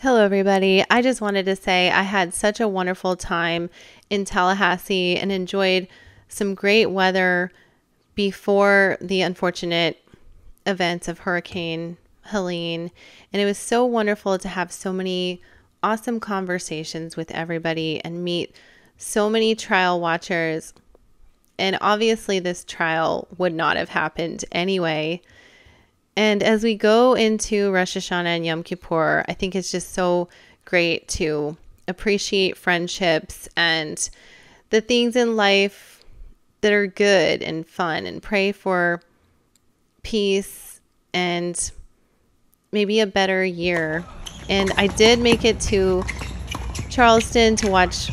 Hello, everybody. I just wanted to say I had such a wonderful time in Tallahassee and enjoyed some great weather before the unfortunate events of Hurricane Helene. And it was so wonderful to have so many awesome conversations with everybody and meet so many trial watchers. And obviously, this trial would not have happened anyway. And as we go into Rosh Hashanah and Yom Kippur, I think it's just so great to appreciate friendships and the things in life that are good and fun, and pray for peace and maybe a better year. And I did make it to Charleston to watch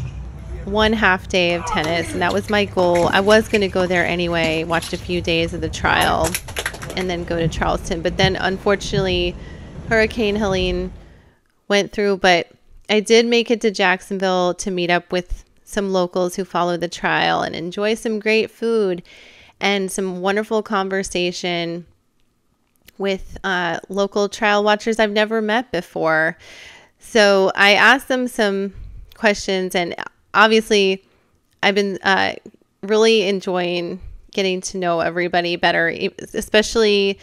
one half day of tennis, and that was my goal. I was going to go there anyway, watched a few days of the trial, and then go to Charleston. But then, unfortunately, Hurricane Helene went through. But I did make it to Jacksonville to meet up with some locals who follow the trial and enjoy some great food and some wonderful conversation with local trial watchers I've never met before. So I asked them some questions, and obviously I've been really enjoying getting to know everybody better, especially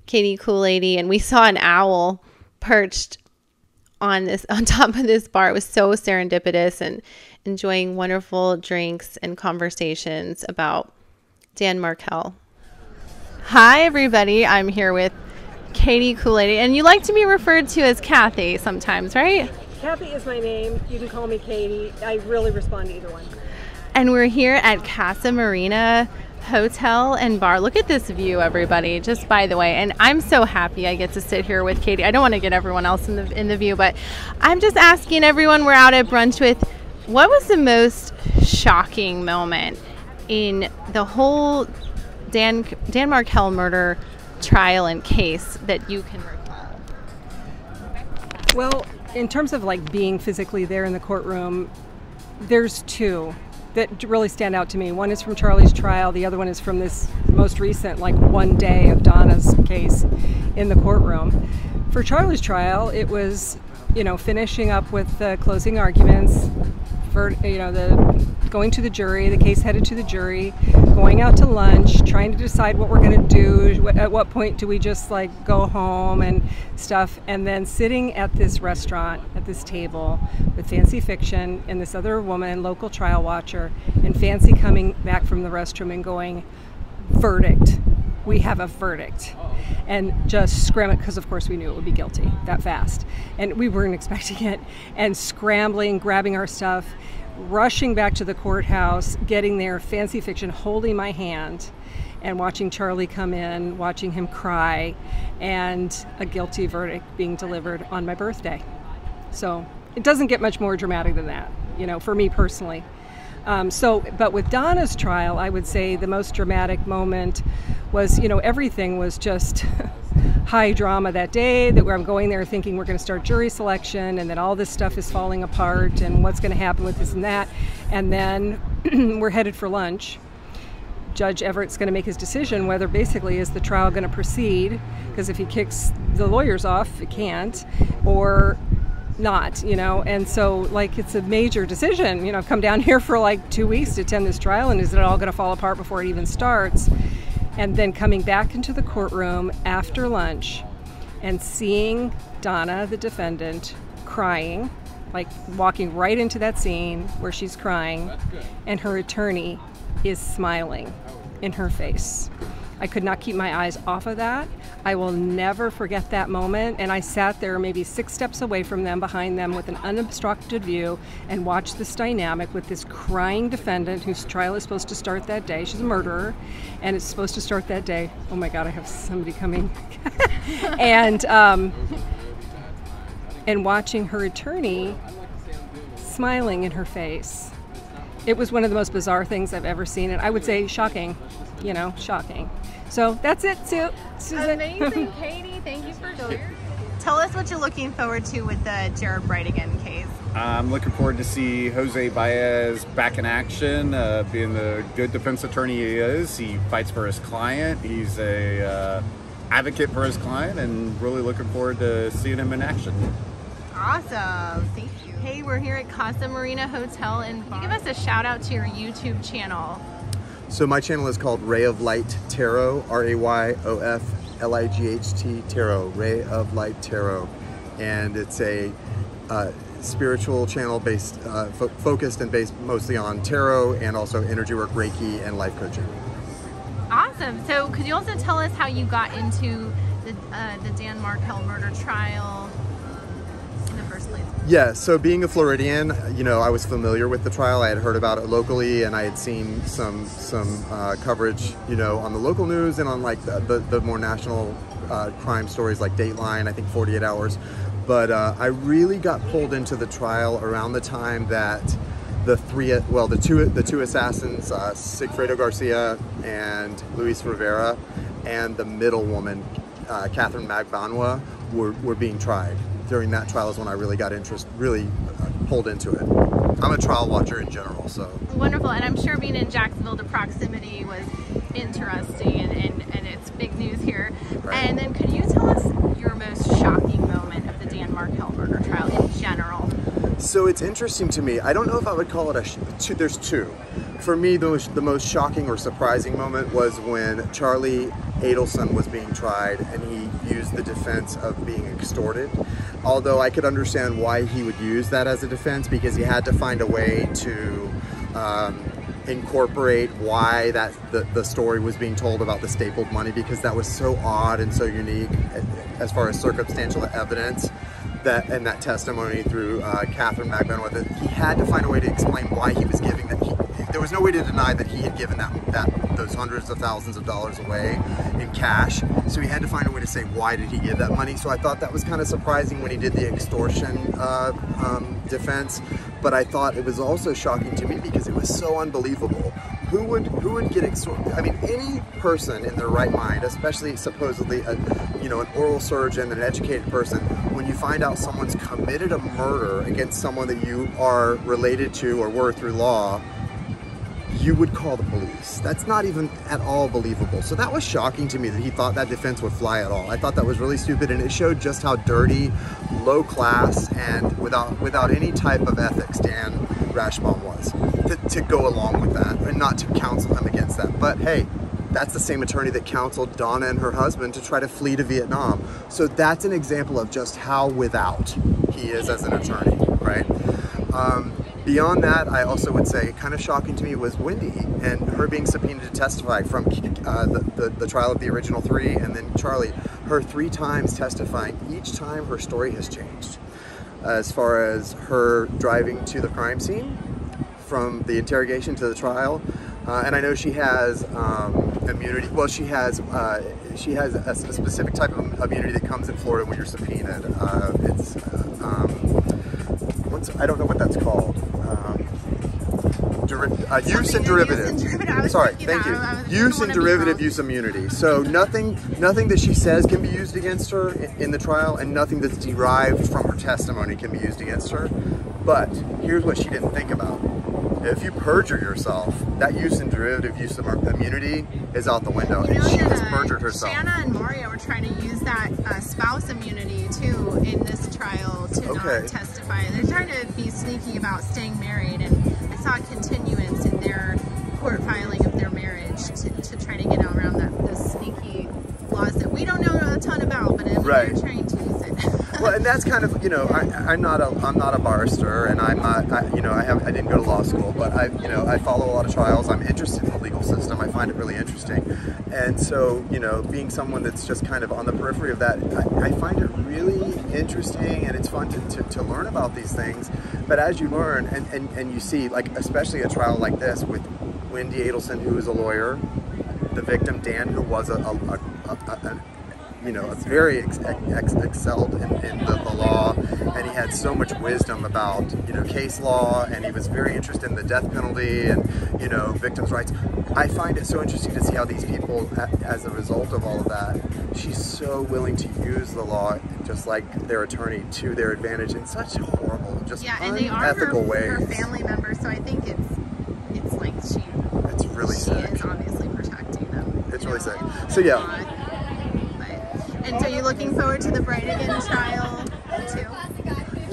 Katie Kool-Lady. And we saw an owl perched on top of this bar. It was so serendipitous, and enjoying wonderful drinks and conversations about Dan Markel. Hi, everybody. I'm here with Katie Kool-Lady, and you like to be referred to as Kathy sometimes, right? Kathy is my name. You can call me Katie. I really respond to either one. And we're here at Casa Marina Hotel and Bar. Look at this view, everybody, just by the way. And I'm so happy I get to sit here with Katie. I don't want to get everyone else in the view, but I'm just asking everyone we're out at brunch with, what was the most shocking moment in the whole Dan Markel murder trial and case that you can recall? Well, in terms of like being physically there in the courtroom, there's two that really stand out to me. One is from Charlie's trial. The other one is from this most recent, like one day of Donna's case in the courtroom. For Charlie's trial, it was, finishing up with the closing arguments for, the going to the jury, the case headed to the jury, going out to lunch, trying to decide what we're going to do. At what point do we just like go home and stuff? And then sitting at this restaurant, at this table with Fancy Fiction and this other woman, local trial watcher, and Fancy coming back from the restroom and going, "Verdict. We have a verdict." And just scrambling, because of course we knew it would be guilty that fast. And we weren't expecting it. And scrambling, grabbing our stuff, rushing back to the courthouse, getting there, Fancy Fiction holding my hand, and watching Charlie come in, watching him cry, and a guilty verdict being delivered on my birthday. So it doesn't get much more dramatic than that, for me personally. But with Donna's trial, I would say the most dramatic moment was, everything was just high drama that day, that where I'm going there thinking we're going to start jury selection, and then all this stuff is falling apart, and what's going to happen with this and that. And then we're headed for lunch. Judge Everett's going to make his decision whether basically is the trial going to proceed, because if he kicks the lawyers off, it can't, or not, and so like it's a major decision. I've come down here for like 2 weeks to attend this trial, and is it all going to fall apart before it even starts? And then coming back into the courtroom after lunch and seeing Donna, the defendant, crying, like walking right into that scene where she's crying, and her attorney is smiling in her face. I could not keep my eyes off of that. I will never forget that moment. And I sat there maybe 6 steps away from them, behind them, with an unobstructed view, and watched this dynamic with this crying defendant whose trial is supposed to start that day. She's a murderer, and it's supposed to start that day. Oh my God, I have somebody coming. And watching her attorney smiling in her face. It was one of the most bizarre things I've ever seen, and I would say shocking, shocking. So that's it, Susan. Amazing, Katie. Thank you for sharing. Tell us what you're looking forward to with the Jared Brightigan case. I'm looking forward to see Jose Baez back in action, being the good defense attorney he is. He fights for his client. He's a advocate for his client, and really looking forward to seeing him in action. Awesome. Thank you. Hey, we're here at Casa Marina Hotel in Bar. Give us a shout out to your YouTube channel. So my channel is called Ray of Light Tarot, RAYOFLIGHT Tarot, Ray of Light Tarot. And it's a spiritual channel based, focused and based mostly on tarot and also energy work, Reiki, and life coaching. Awesome. So could you also tell us how you got into the Dan Markel murder trial in the first place? Yeah, so being a Floridian, you know, I was familiar with the trial. I had heard about it locally, and I had seen some coverage, you know, on the local news and on like the more national crime stories like Dateline, I think 48 Hours. But I really got pulled into the trial around the time that the two assassins, Sigfredo Garcia and Luis Rivera, and the middle woman, Catherine Magbanua, were being tried. During that trial is when I really got pulled into it. I'm a trial watcher in general, so. Wonderful, and I'm sure being in Jacksonville, the proximity was interesting, and it's big news here. Right. And then could you tell us your most shocking moment of the Dan Markel murder trial in general? So it's interesting to me. I don't know if I would call it there's two. For me, the most shocking or surprising moment was when Charlie Adelson was being tried and he used the defense of being extorted. Although I could understand why he would use that as a defense, because he had to find a way to incorporate why the story was being told about the stapled money, because that was so odd and so unique as far as circumstantial evidence. And that testimony through Catherine Magbanua, that he had to find a way to explain why he was giving that. There was no way to deny that he had given those hundreds of thousands of dollars away in cash. So he had to find a way to say, why did he give that money? So I thought that was kind of surprising when he did the extortion defense. But I thought it was also shocking to me because it was so unbelievable. Who would get extorted? I mean, any person in their right mind, especially supposedly an oral surgeon, an educated person, when you find out someone's committed a murder against someone that you are related to or were through law, you would call the police. That's not even at all believable. So that was shocking to me that he thought that defense would fly at all. I thought that was really stupid, and it showed just how dirty, low class, and without any type of ethics Dan Rashbaum was to go along with that and not to counsel him against that. But hey, that's the same attorney that counseled Donna and her husband to try to flee to Vietnam. So that's an example of just how without he is as an attorney, right? Beyond that, I also would say kind of shocking to me was Wendy and her being subpoenaed to testify from the trial of the original three, and then Charlie, her 3 times testifying. Each time her story has changed as far as her driving to the crime scene, from the interrogation to the trial. And I know she has immunity. Well, she has a specific type of immunity that comes in Florida when you're subpoenaed. I don't know what that's called. Use and derivative. Sorry, thank you. Use and derivative use immunity. So nothing that she says can be used against her in the trial, and nothing that's derived from her testimony can be used against her. But here's what she didn't think about. If you perjure yourself, that use and derivative use of immunity is out the window, and she has perjured herself. Shanna and Mario were trying to use that spouse immunity too in this trial to not testify. They're trying to be sneaky about staying married, and I saw a continuance in their court filing of their marriage to try to get around those sneaky laws that we don't know a ton about, but they're trying to use it. Well, and that's kind of, I'm not a barrister, and I'm not, I didn't go to law school, but I follow a lot of trials. I'm interested in the legal system. I find it really interesting. And so, being someone that's just kind of on the periphery of that, I find it really interesting, and it's fun to learn about these things. But as you learn and you see, like, especially a trial like this with Wendy Adelson, who is a lawyer, the victim, Dan, who was very excelled in the law, and he had so much wisdom about, case law, and he was very interested in the death penalty and, victims' rights. I find it so interesting to see how these people, as a result of all of that, she's so willing to use the law, just like their attorney, to their advantage in such horrible, just unethical ways. Her family members, so I think it's like it's really sick. She is obviously protecting them. It's really sick. So yeah. And so you're looking forward to the Brightigan trial too?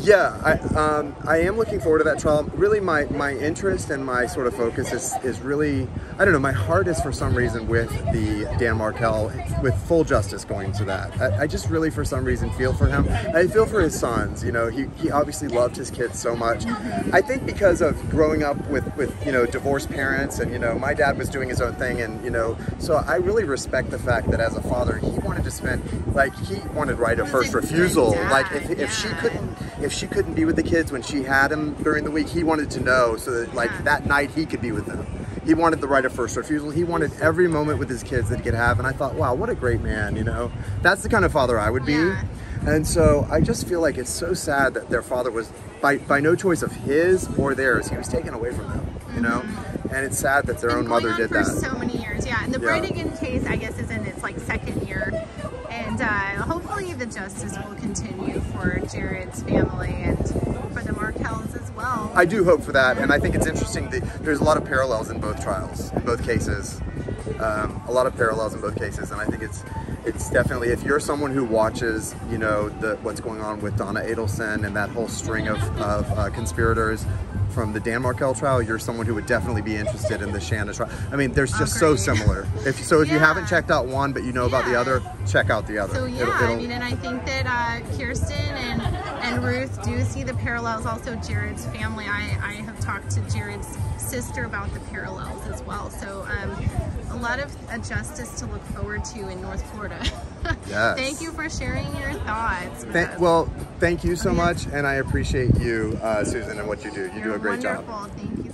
Yeah, I am looking forward to that trial. Really, my interest and my sort of focus is really, I don't know, my heart is for some reason with the Dan Markel, with full justice going to that. I just really, for some reason, feel for him. I feel for his sons. You know, he obviously loved his kids so much. I think because of growing up with you know, divorced parents, and you know, my dad was doing his own thing, and you know, so I really respect the fact that as a father, he wanted to spend, like, he wanted right of first refusal. Like, if she couldn't be with the kids when she had him during the week, he wanted to know so that like that night he could be with them. He wanted the right of first refusal. He wanted every moment with his kids that he could have. And I thought, wow, what a great man, you know? That's the kind of father I would be. And so I just feel like it's so sad that their father was, by no choice of his or theirs, he was taken away from them, you know? And it's sad that their own mother did that. For so many years, yeah. And the Bredigan case, I guess, is in its like second year. And hopefully the justice will continue for Jared's family and for the Markels as well. I do hope for that, and I think it's interesting that there's a lot of parallels in both trials, in both cases. A lot of parallels in both cases, and I think it's definitely, if you're someone who watches, you know, what's going on with Donna Adelson and that whole string of conspirators from the Dan Markel trial, you're someone who would definitely be interested in the Shanna trial. I mean, they're just so similar. If you haven't checked out one, but you know about the other, check out the other. So I mean, and I think that Kirsten and Ruth do see the parallels. Also, Jared's family. I have talked to Jared's sister about the parallels as well. So a lot of justice to look forward to in North Florida. Yes. Thank you for sharing your thoughts. Well, thank you so much, and I appreciate you, Susan, and what you do. You do a great job. Wonderful. Thank you.